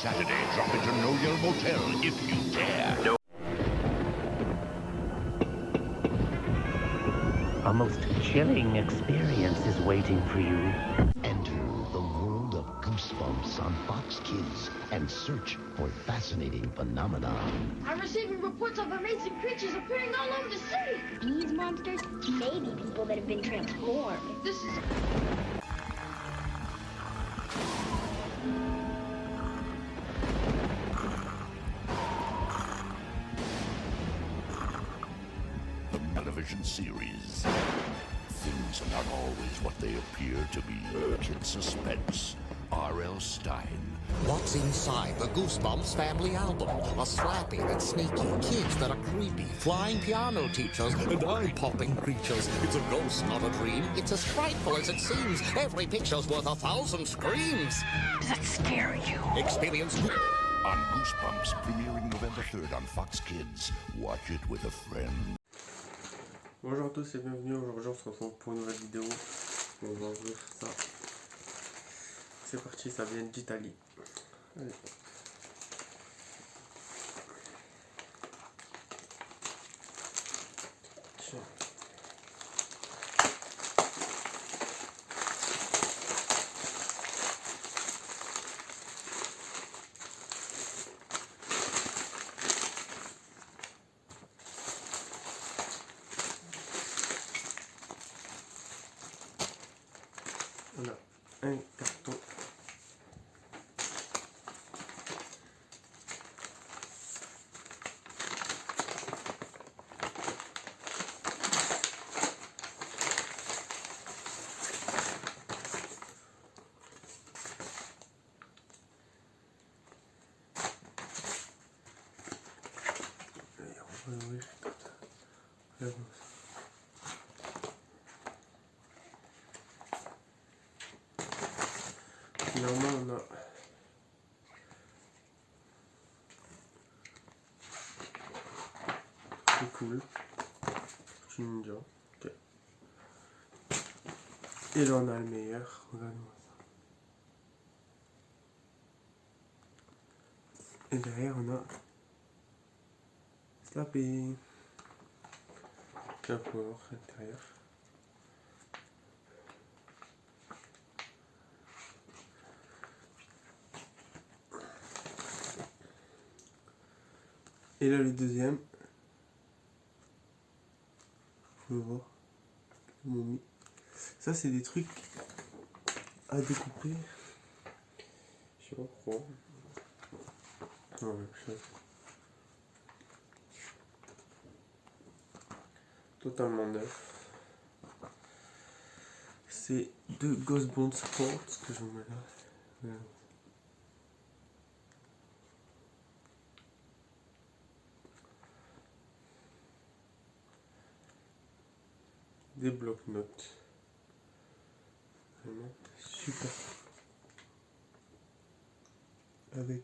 Saturday, drop into No Yell Motel if you dare. No. A most chilling experience is waiting for you. Enter the world of Goosebumps on Fox Kids and search for fascinating phenomena. I'm receiving reports of amazing creatures appearing all over the city. These monsters may be people that have been transformed. This is... The television series. Things are not always what they appear to be. Kid Suspense. R.L. Stein. What's inside the Goosebumps family album? A slappy that's sneaky, kids that are creepy, flying piano teachers, and eye-popping creatures. It's a ghost, not a dream. It's as frightful as it seems. Every picture's worth 1,000 screams. Does that scare you? Experience On Goosebumps, premiering November 3rd on Fox Kids. Watch it with a friend. Bonjour à tous et bienvenue. Aujourd'hui on se retrouve pour une nouvelle vidéo. On va ouvrir ça. C'est parti, ça vient d'Italie. Allez. Tiens. On a un carton. Allez, on va ouvrir comme ça. Regardons ça. Finalement, on a c'est cool. Petit ninja. Ok. Et là, on a le meilleur. Regarde-moi ça. Et derrière, on a Slappy. Tiens, pour voir à l'intérieur. Et là le deuxième, vous pouvez voir, ils m'ont mis. Ça c'est des trucs à découper. Je sais pas pourquoi. Non, même chose. Totalement neuf. C'est deux Goosebumps Sports que je vous mets là. Voilà. Des blocs-notes. Vraiment super. Avec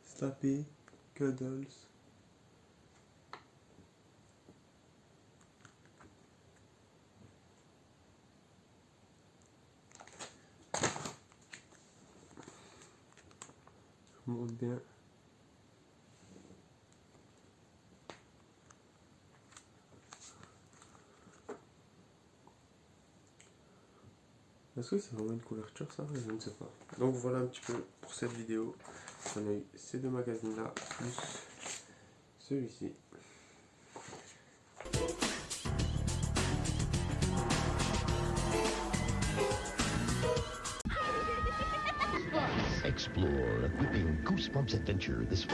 Slappy, Cuddles. Je vous montre bien. Est-ce que c'est vraiment une couverture ça? Je ne sais pas. Donc voilà un petit peu pour cette vidéo. On a eu ces deux magazines là, plus celui-ci. Explore a gripping Goosebumps adventure this